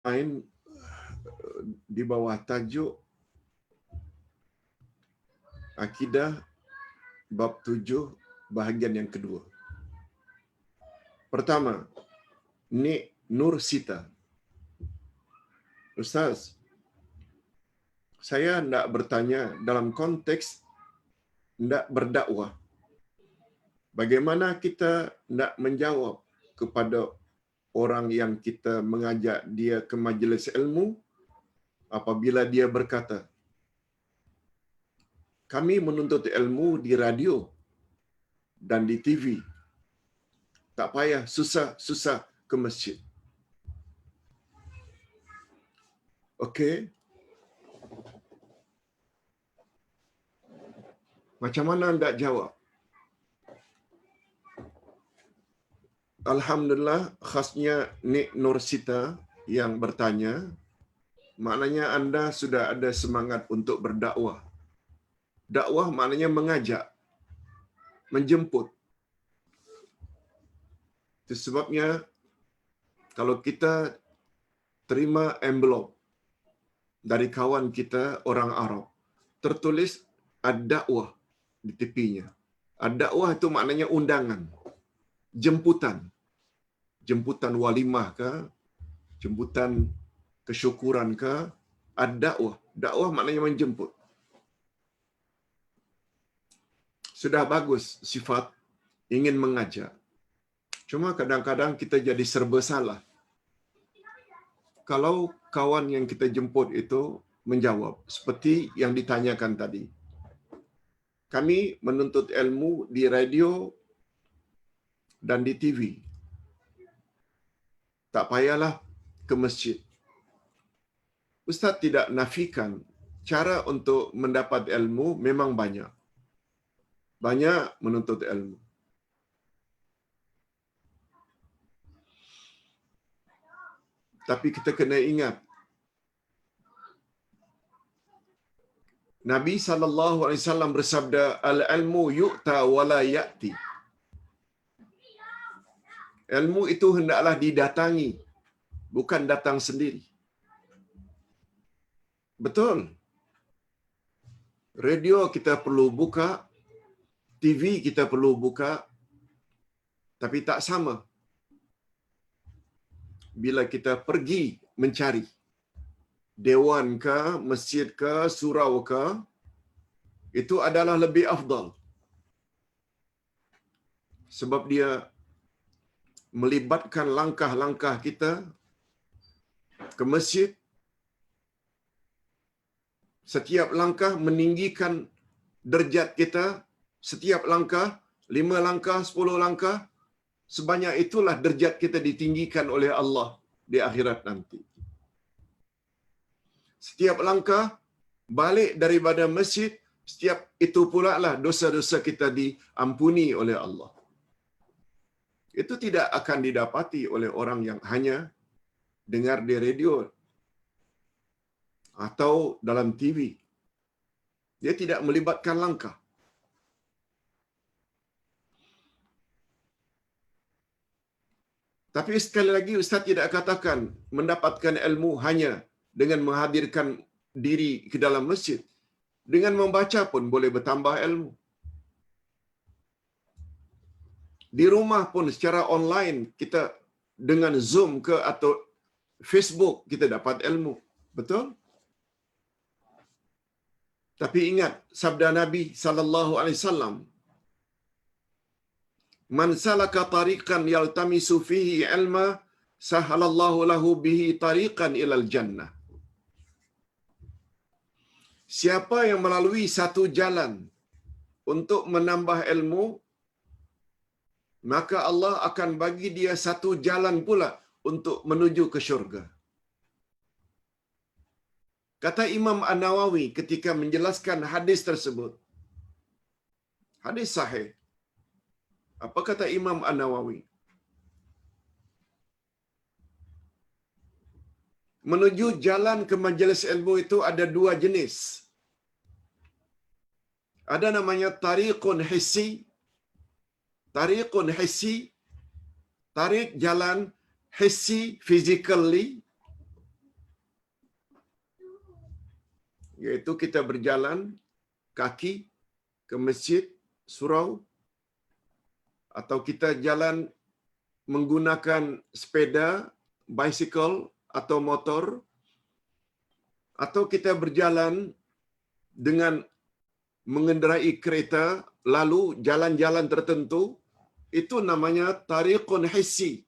lain di bawah tajuk Akidah bab 7 bahagian yang kedua. Pertama, Nik Nur Sita. Ustaz, saya hendak bertanya dalam konteks hendak berdakwah. Bagaimana kita hendak menjawab kepada orang yang kita mengajak dia ke majlis ilmu apabila dia berkata, kami menuntut ilmu di radio dan di TV. Tak payah susah-susah ke masjid. Okey. Macam mana hendak jawab? Alhamdulillah, khasnya Nik Nur Sita yang bertanya, maknanya anda sudah ada semangat untuk berdakwah. Dakwah maknanya mengajak, menjemput. Itu sebabnya kalau kita terima envelop dari kawan kita orang Arab, tertulis ad-dakwah di tepinya. Ad-dakwah itu maknanya undangan, jemputan. Jemputan walimah ke, jemputan kesyukuran ke, ad-dakwah. Dakwah maknanya menjemput. Sudah bagus sifat ingin mengajak. Cuma kadang-kadang kita jadi serba salah. Kalau kawan yang kita jemput itu menjawab seperti yang ditanyakan tadi. Kami menuntut ilmu di radio dan di TV. Tak payahlah ke masjid. Ustaz tidak nafikan cara untuk mendapat ilmu memang banyak. Banyak menuntut ilmu. Tapi kita kena ingat, Nabi SAW bersabda, al-ilmu yu'ta wa la ya'ti. Ilmu itu hendaklah didatangi, bukan datang sendiri. Betul. Radio kita perlu buka, TV kita perlu buka, tapi tak sama bila kita pergi mencari dewan ke, masjid ke, surau ke, itu adalah lebih afdal. Sebab dia melibatkan langkah-langkah kita ke masjid. Setiap langkah meninggikan derajat kita. Setiap langkah, 5 langkah, 10 langkah, sebanyak itulah derajat kita ditinggikan oleh Allah di akhirat nanti. Setiap langkah balik daripada masjid, setiap itu pula lah dosa-dosa kita diampuni oleh Allah. Itu tidak akan didapati oleh orang yang hanya dengar di radio atau dalam TV. Dia tidak melibatkan langkah. Tapi sekali lagi Ustaz tidak katakan mendapatkan ilmu hanya dengan menghadirkan diri ke dalam masjid. Dengan membaca pun boleh bertambah ilmu. Di rumah pun secara online kita dengan Zoom ke atau Facebook kita dapat ilmu. Betul? Tapi ingat sabda Nabi sallallahu alaihi wasallam, man salaka tariqan yaltamisu fihi ilma sahalallahu lahu bihi tariqan ilal jannah. Siapa yang melalui satu jalan untuk menambah ilmu, maka Allah akan bagi dia satu jalan pula untuk menuju ke syurga. Kata Imam An-Nawawi ketika menjelaskan hadis tersebut, hadis sahih. Apa kata Imam An-Nawawi? Menuju jalan ke majlis ilmu itu ada 2 jenis. Ada namanya tariqun hissi. Tariqun hissi, tarik jalan hissi, physically. Yaitu kita berjalan kaki ke masjid, surau, atau kita jalan menggunakan sepeda, bicycle atau motor, atau kita berjalan dengan mengendarai kereta lalu jalan-jalan tertentu, itu namanya tariqun hissi,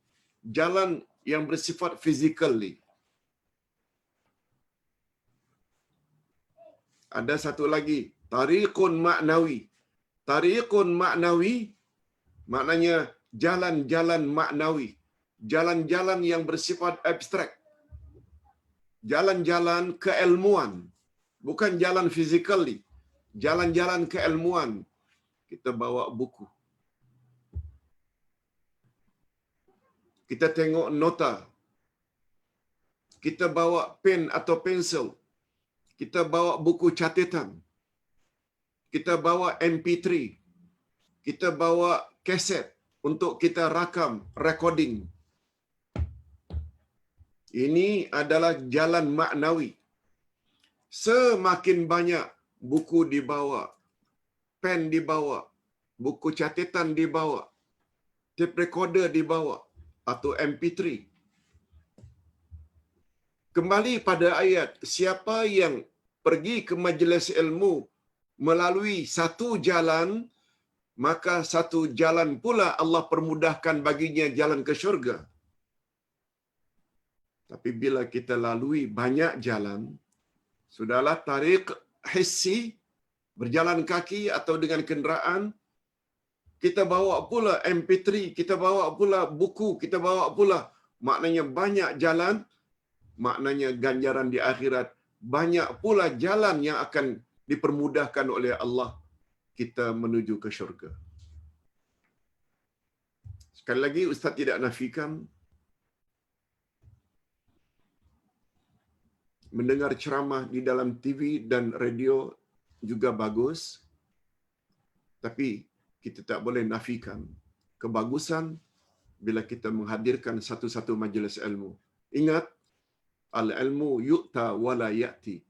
jalan yang bersifat fizikal. Ada satu lagi, tariqun maknawi. Tariqun maknawi maknanya jalan-jalan maknawi, jalan-jalan yang bersifat abstrak, jalan-jalan keilmuan, bukan jalan fizikal, jalan-jalan keilmuan. Kita bawa buku, kita tengok nota, kita bawa pen atau pensel, kita bawa buku catatan, kita bawa MP3, kita bawa kaset untuk kita rakam, recording. Ini adalah jalan maknawi. Semakin banyak buku dibawa, pen dibawa, buku catatan dibawa, tape recorder dibawa, atau MP3. Kembali pada ayat, siapa yang pergi ke majlis ilmu melalui satu jalan, maka satu jalan pula Allah permudahkan baginya jalan ke syurga. Tapi bila kita lalui banyak jalan, sudahlah tariq hissi, berjalan kaki atau dengan kenderaan, kita bawa pula MP3, kita bawa pula buku, kita bawa pula, maknanya banyak jalan, maknanya ganjaran di akhirat, banyak pula jalan yang akan dipermudahkan oleh Allah kita menuju ke syurga. Sekali lagi, Ustaz tidak nafikan mendengar ceramah di dalam TV dan radio juga bagus, tapi kita tak boleh nafikan kebagusan bila kita menghadirkan satu-satu majlis ilmu. Ingat, al-ilmu yu'ta wala ya'ti.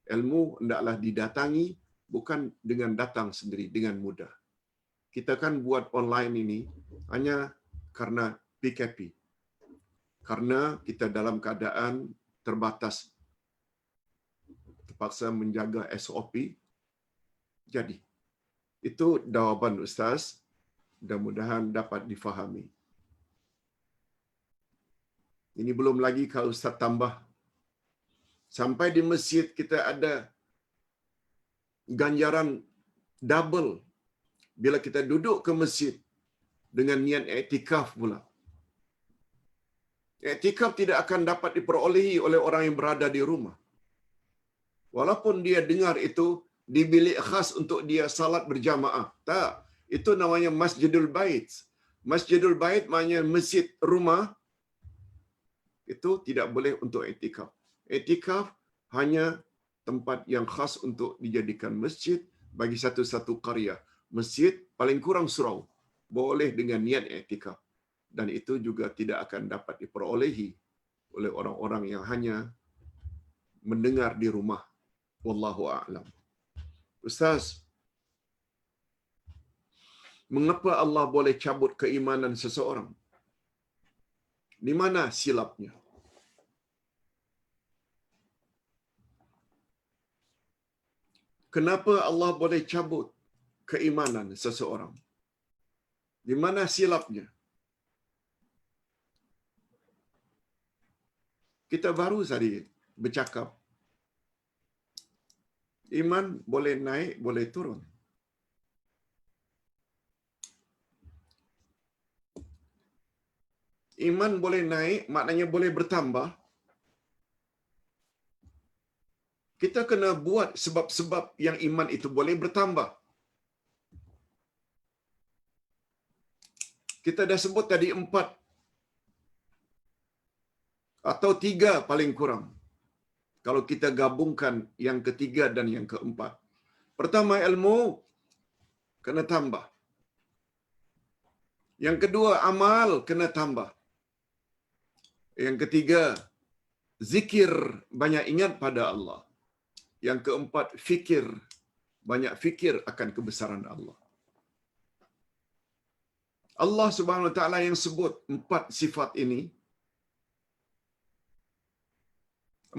Ilmu hendaklah didatangi, bukan dengan datang sendiri, dengan mudah. Kita kan buat online ini hanya karena PKP. Karena kita dalam keadaan terbatas, terpaksa menjaga SOP. Jadi, itu jawaban Ustaz. Mudah-mudahan dapat difahami. Ini belum lagi kalau Ustaz tambah. Sampai di masjid kita ada ganjaran double bila kita duduk ke masjid dengan niat i'tikaf pula. I'tikaf tidak akan dapat diperolehi oleh orang yang berada di rumah. Walaupun dia dengar itu di bilik khas untuk dia salat berjamaah. Tak, itu namanya Masjidul Bait. Masjidul Bait maknanya masjid rumah. Itu tidak boleh untuk i'tikaf. I'tikaf hanya tempat yang khas untuk dijadikan masjid bagi satu-satu qaryah. Masjid paling kurang surau boleh dengan niat i'tikaf. Dan itu juga tidak akan dapat diperolehi oleh orang-orang yang hanya mendengar di rumah. Wallahu a'lam. Ustaz, mengapa Allah boleh cabut keimanan seseorang? Di mana silapnya? Kenapa Allah boleh cabut keimanan seseorang? Di mana silapnya? Kita baru tadi bercakap, iman boleh naik, boleh turun. Iman boleh naik, maknanya boleh bertambah. Kita kena buat sebab-sebab yang iman itu boleh bertambah. Kita dah sebut tadi 4 atau 3 paling kurang. Kalau kita gabungkan yang ketiga dan yang keempat. Pertama, ilmu kena tambah. Yang kedua, amal kena tambah. Yang ketiga, zikir, banyak ingat pada Allah. Yang keempat, fikir. Banyak fikir akan kebesaran Allah. Allah Subhanahu Wa Taala yang sebut empat sifat ini,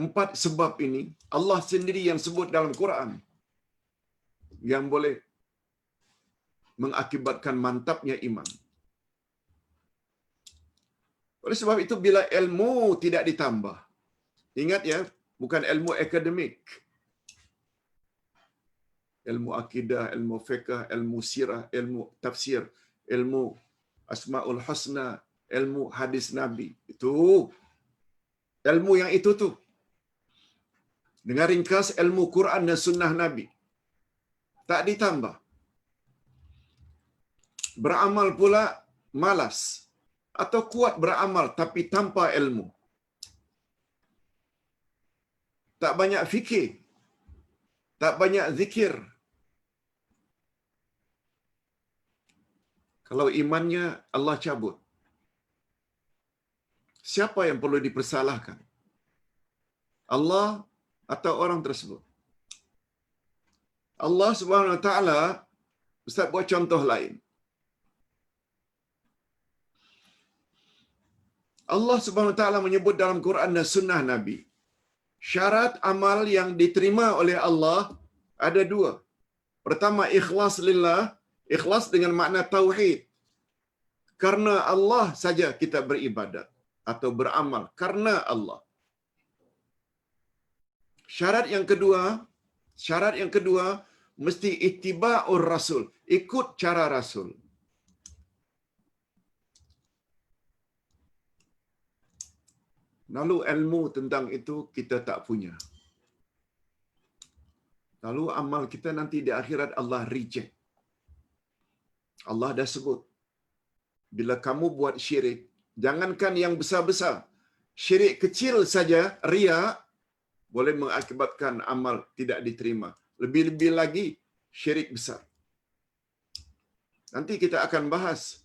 empat sebab ini, Allah sendiri yang sebut dalam Quran, yang boleh mengakibatkan mantapnya iman. Oleh sebab itu, bila ilmu tidak ditambah, ingat ya, bukan ilmu akademik, ilmu akidah, ilmu fiqh, ilmu sirah, ilmu tafsir, ilmu asmaul husna, ilmu hadis Nabi, itu ilmu yang itu tu. Dengan ringkas ilmu Quran dan sunnah Nabi, tak ditambah. Beramal pula malas, atau kuat beramal tapi tanpa ilmu. Tak banyak fikir, tak banyak zikir. Kalau imannya Allah cabut, siapa yang perlu dipersalahkan? Allah atau orang tersebut? Allah Subhanahu Wa Taala, Ustaz buat contoh lain. Allah Subhanahu Wa Taala menyebut dalam Quran dan sunnah Nabi, syarat amal yang diterima oleh Allah ada dua. Pertama, ikhlas lillah, ikhlas dengan makna tauhid. Karena Allah saja kita beribadat atau beramal karena Allah. Syarat yang kedua mesti ittiba'ur rasul, ikut cara Rasul. Lalu ilmu tentang itu kita tak punya. Lalu amal kita nanti di akhirat Allah reject. Allah dah sebut, bila kamu buat syirik, jangankan yang besar-besar, syirik kecil saja, riya, boleh mengakibatkan amal tidak diterima. Lebih-lebih lagi syirik besar. Nanti kita akan bahas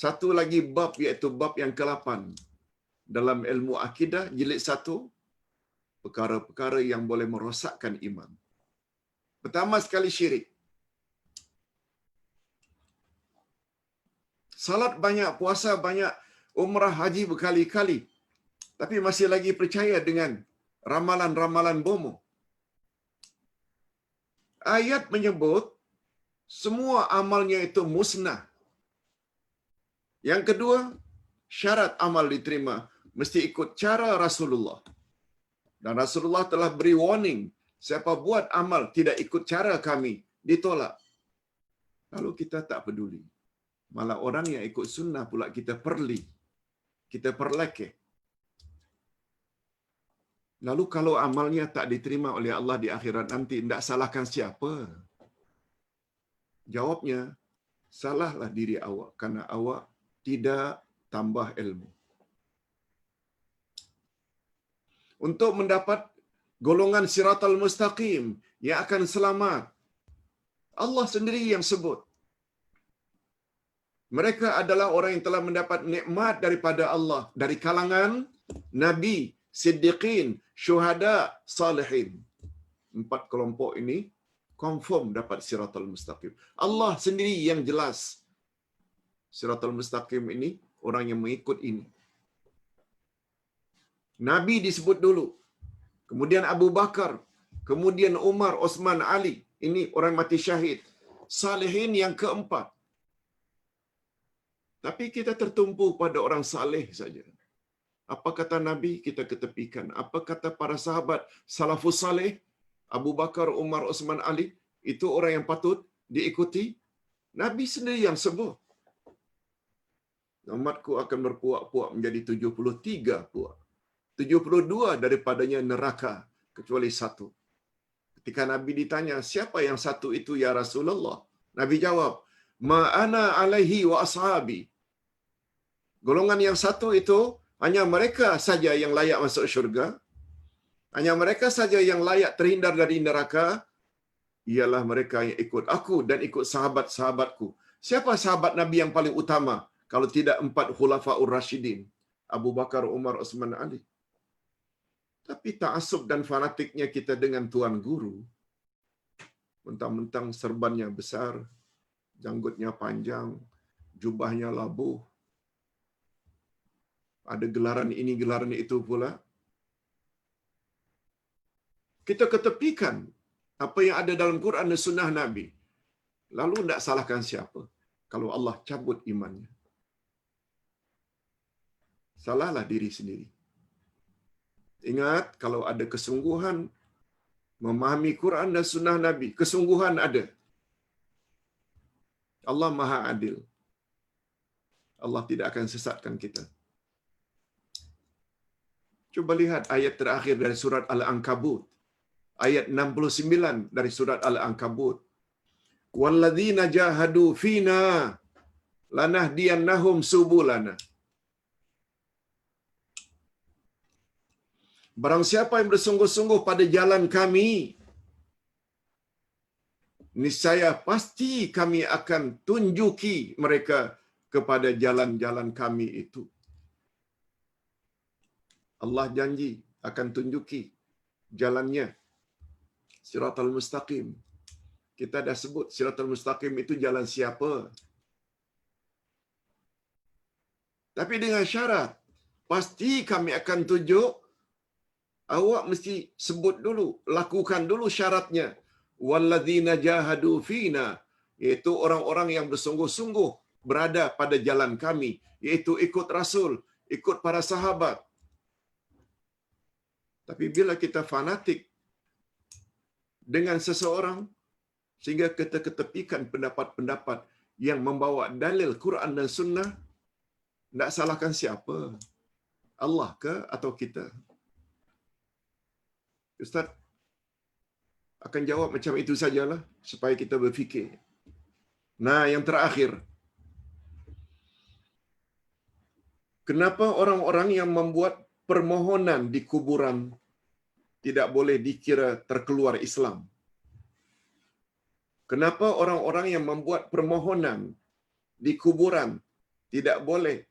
satu lagi bab, iaitu bab yang ke-8 dalam ilmu akidah, jilid 1, perkara-perkara yang boleh merosakkan iman. Pertama sekali syirik. Salat banyak, puasa banyak, umrah haji berkali-kali, tapi masih lagi percaya dengan ramalan-ramalan bomoh. Ayat menyebut semua amalnya itu musnah. Yang kedua, syarat amal diterima mesti ikut cara Rasulullah. Dan Rasulullah telah beri warning, siapa buat amal tidak ikut cara kami, ditolak. Lalu kita tak peduli. Malah orang yang ikut sunnah pula kita perli, kita perlekeh. Lalu kalau amalnya tak diterima oleh Allah di akhirat nanti, tidak salahkan siapa? Jawabnya, salahlah diri awak, karena awak tidak tambah ilmu. Untuk mendapat golongan siratal mustaqim yang akan selamat, Allah sendiri yang sebut. Mereka adalah orang yang telah mendapat nikmat daripada Allah, dari kalangan Nabi, Siddiqin, Syuhada, Salihin. 4 kelompok ini confirm dapat siratal mustaqim. Allah sendiri yang jelas. Siratal mustaqim ini, orang yang mengikut ini. Nabi disebut dulu. Kemudian Abu Bakar. Kemudian Umar, Osman, Ali. Ini orang mati syahid. Salihin yang keempat. Tapi kita tertumpu pada orang saleh saja. Apa kata Nabi, kita ketepikan. Apa kata para sahabat salafus saleh, Abu Bakar, Umar, Osman, Ali, itu orang yang patut diikuti. Nabi sendiri yang sebut, umatku akan berpuak-puak menjadi 73 puak. 72 daripadanya neraka, kecuali satu. Ketika Nabi ditanya, siapa yang satu itu ya Rasulullah? Nabi jawab, ma'ana alaihi wa ashabi. Golongan yang satu itu, hanya mereka saja yang layak masuk syurga. Hanya mereka saja yang layak terhindar dari neraka. Ialah mereka yang ikut aku dan ikut sahabat-sahabatku. Siapa sahabat Nabi yang paling utama? Kalau tidak 4 khulafaur rasyidin. Abu Bakar, Umar, Osman, Ali. Tapi ta'assub dan fanatiknya kita dengan tuan guru, mentang-mentang serbannya besar, janggutnya panjang, jubahnya labuh, ada gelaran ini, gelaran itu pula. Kita ketepikan apa yang ada dalam Quran dan Sunnah Nabi. Lalu tidak salahkan siapa kalau Allah cabut imannya. Salahlah diri sendiri. Ingat, kalau ada kesungguhan memahami Quran dan Sunnah Nabi, kesungguhan ada. Allah Maha Adil. Allah tidak akan sesatkan kita. Coba lihat ayat terakhir dari surat Al-Ankabut. Ayat 69 dari surat Al-Ankabut. Walladzina jahadu fina lanahdiyannahum subulana. Barang siapa yang bersungguh-sungguh pada jalan kami, niscaya pasti kami akan tunjuki mereka kepada jalan-jalan kami itu. Allah janji akan tunjuki jalannya. Siratal Mustaqim. Kita dah sebut Siratal Mustaqim itu jalan siapa. Tapi dengan syarat, pasti kami akan tunjuk. Awak mesti sebut dulu, lakukan dulu syaratnya. Walladzina jahadu fina, iaitu orang-orang yang bersungguh-sungguh berada pada jalan kami, iaitu ikut Rasul, ikut para sahabat. Tapi bila kita fanatik dengan seseorang, sehingga kita ketepikan pendapat-pendapat yang membawa dalil Quran dan Sunnah, tidak salahkan siapa? Allah ke atau kita? Ustaz akan jawab macam itu sajalah supaya kita berfikir. Nah, yang terakhir. Kenapa orang-orang yang membuat permohonan di kuburan tidak boleh dikira terkeluar Islam? Kenapa orang-orang yang membuat permohonan di kuburan tidak boleh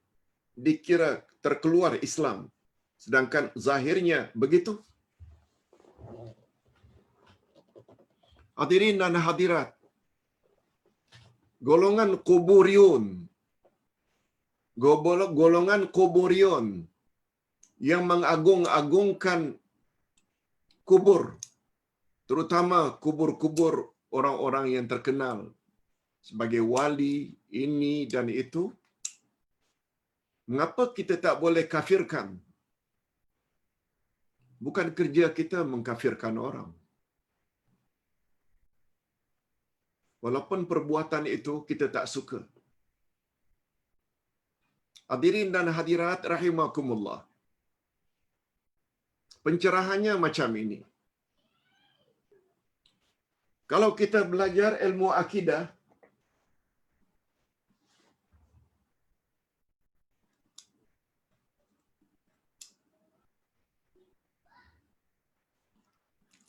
dikira terkeluar Islam, sedangkan zahirnya begitu? Hadirin dan hadirat, golongan kuburiun, golongan kuburiun yang mengagung-agungkan kubur, terutama kubur-kubur orang-orang yang terkenal sebagai wali, ini dan itu, mengapa kita tak boleh kafirkan? Bukan kerja kita mengkafirkan orang. Walaupun perbuatan itu kita tak suka. Hadirin dan hadirat rahimakumullah. Pencerahannya macam ini. Kalau kita belajar ilmu akidah,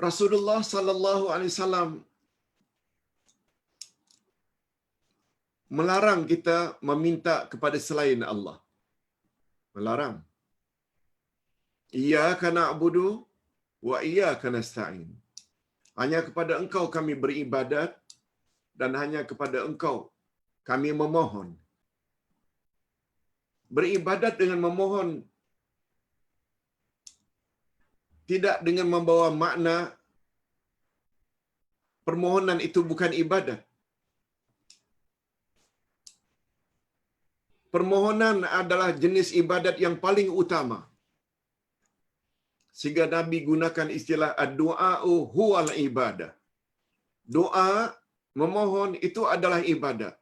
Rasulullah sallallahu alaihi wasallam melarang kita meminta kepada selain Allah. Melarang. Iyyaka na'budu wa iyyaka nasta'in. Hanya kepada Engkau kami beribadat dan hanya kepada Engkau kami memohon. Beribadat dengan memohon tidak dengan membawa makna permohonan itu bukan ibadat. Permohonan adalah jenis ibadat yang paling utama. Sehingga Nabi gunakan istilah ad-du'a'u huwal ibadah. Doa, memohon itu adalah ibadat.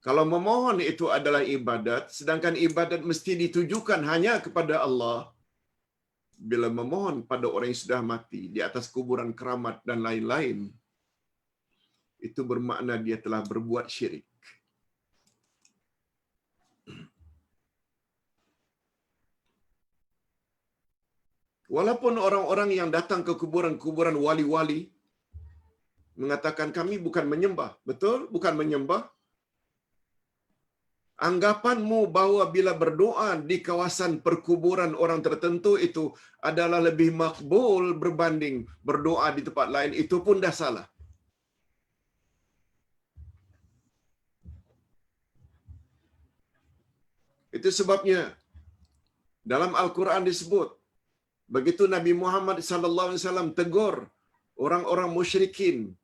Kalau memohon itu adalah ibadat, sedangkan ibadat mesti ditujukan hanya kepada Allah. Bila memohon pada orang yang sudah mati, di atas kuburan keramat dan lain-lain, itu bermakna dia telah berbuat syirik. Walaupun orang-orang yang datang ke kuburan-kuburan wali-wali mengatakan kami bukan menyembah. Betul? Bukan menyembah. Anggapanmu bahwa bila berdoa di kawasan perkuburan orang tertentu itu adalah lebih makbul berbanding berdoa di tempat lain, itu pun dah salah. Itu sebabnya dalam Al-Quran disebut, begitu Nabi Muhammad sallallahu alaihi wasallam tegur orang-orang musyrikin,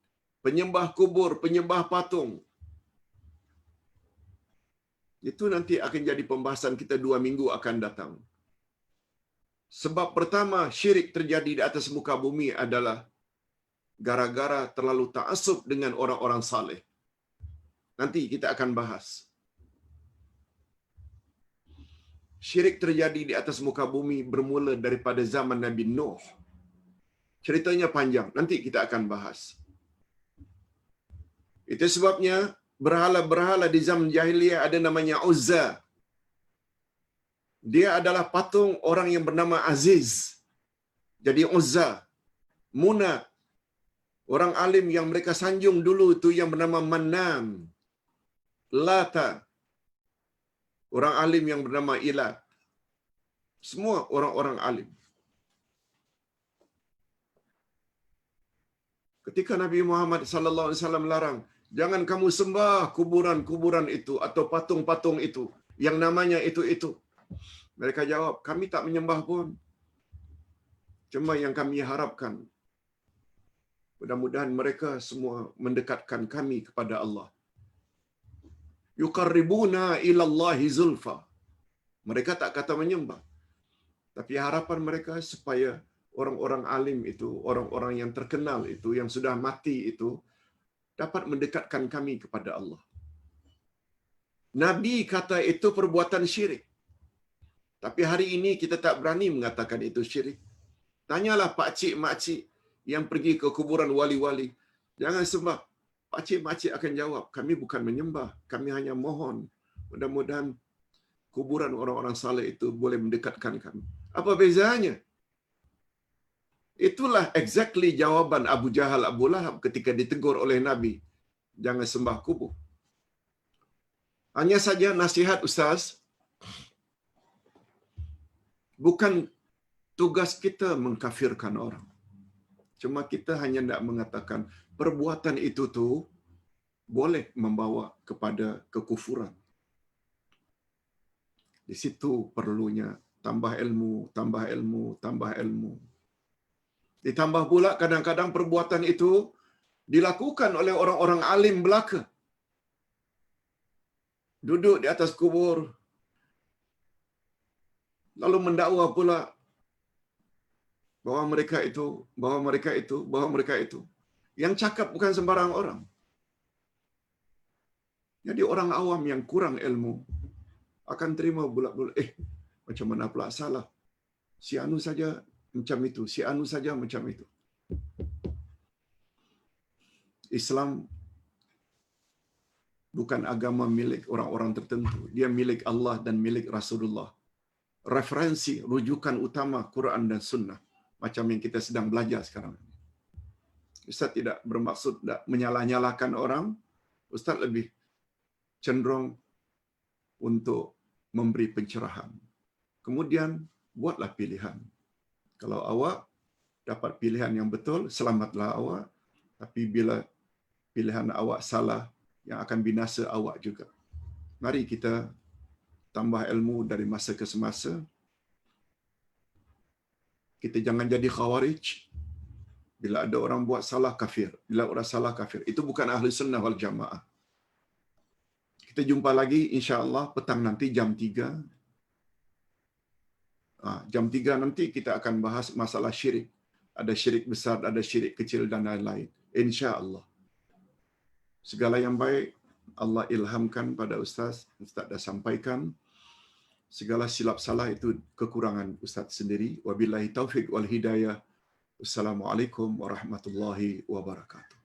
penyembah kubur, penyembah patung. Itu nanti akan jadi pembahasan kita 2 minggu akan datang. Sebab pertama syirik terjadi di atas muka bumi adalah gara-gara terlalu ta'assub dengan orang-orang saleh. Nanti kita akan bahas. Syirik terjadi di atas muka bumi bermula daripada zaman Nabi Nuh. Ceritanya panjang, nanti kita akan bahas. Itu sebabnya berhala-berhala di zaman jahiliyah ada namanya Uzza. Dia adalah patung orang yang bernama Aziz. Jadi Uzza. Muna, orang alim yang mereka sanjung dulu itu yang bernama Manam. Lata, orang alim yang bernama Ilat. Semua orang-orang alim. Ketika Nabi Muhammad sallallahu alaihi wasallam larang, jangan kamu sembah kuburan-kuburan itu atau patung-patung itu yang namanya itu. Mereka jawab, kami tak menyembah pun. Cuma yang kami harapkan, mudah-mudahan mereka semua mendekatkan kami kepada Allah. Yuqarribuna ila Allahi zulfa. Mereka tak kata menyembah. Tapi harapan mereka supaya orang-orang alim itu, orang-orang yang terkenal itu, yang sudah mati itu, dapat mendekatkan kami kepada Allah. Nabi kata itu perbuatan syirik. Tapi hari ini kita tak berani mengatakan itu syirik. Tanyalah pakcik makcik yang pergi ke kuburan wali-wali. Jangan sembah. Pakcik makcik akan jawab, kami bukan menyembah, kami hanya mohon. Mudah-mudahan kuburan orang-orang saleh itu boleh mendekatkan kami. Apa bezanya? Itulah exactly jawaban Abu Jahal, Abu Lahab ketika ditegur oleh Nabi. Jangan sembah kubur. Hanya saja nasihat Ustaz, bukan tugas kita mengkafirkan orang. Cuma kita hanya nak mengatakan perbuatan itu tu boleh membawa kepada kekufuran. Di situ perlunya tambah ilmu, tambah ilmu, tambah ilmu. Ditambah pula kadang-kadang perbuatan itu dilakukan oleh orang-orang alim belaka. Duduk di atas kubur, lalu mendakwa pula bahwa mereka itu, bahwa mereka itu, bahwa mereka itu. Yang cakap bukan sembarang orang. Jadi orang awam yang kurang ilmu akan terima bulat-bulat, macam mana pula salah. Si anu saja macam itu, si anu saja macam itu. Islam bukan agama milik orang-orang tertentu. Dia milik Allah dan milik Rasulullah. Referensi, rujukan utama Quran dan Sunnah. Macam yang kita sedang belajar sekarang. Ustaz tidak bermaksud tak menyalah-nyalahkan orang. Ustaz lebih cenderung untuk memberi pencerahan. Kemudian, buatlah pilihan. Kalau awak dapat pilihan yang betul, selamatlah awak. Tapi bila pilihan awak salah, yang akan binasa awak juga. Mari kita tambah ilmu dari masa ke semasa. Kita jangan jadi khawarij. Bila ada orang buat salah, kafir. Bila orang salah, kafir. Itu bukan ahli sunnah wal jamaah. Kita jumpa lagi insya-Allah petang nanti jam 3. Jam 3 nanti kita akan bahas masalah syirik. Ada syirik besar, ada syirik kecil dan lain-lain. Insya-Allah. Segala yang baik Allah ilhamkan pada Ustaz. Ustaz dah sampaikan. Segala silap salah itu kekurangan Ustaz sendiri. Wabillahi taufiq wal hidayah. Wassalamualaikum warahmatullahi wabarakatuh.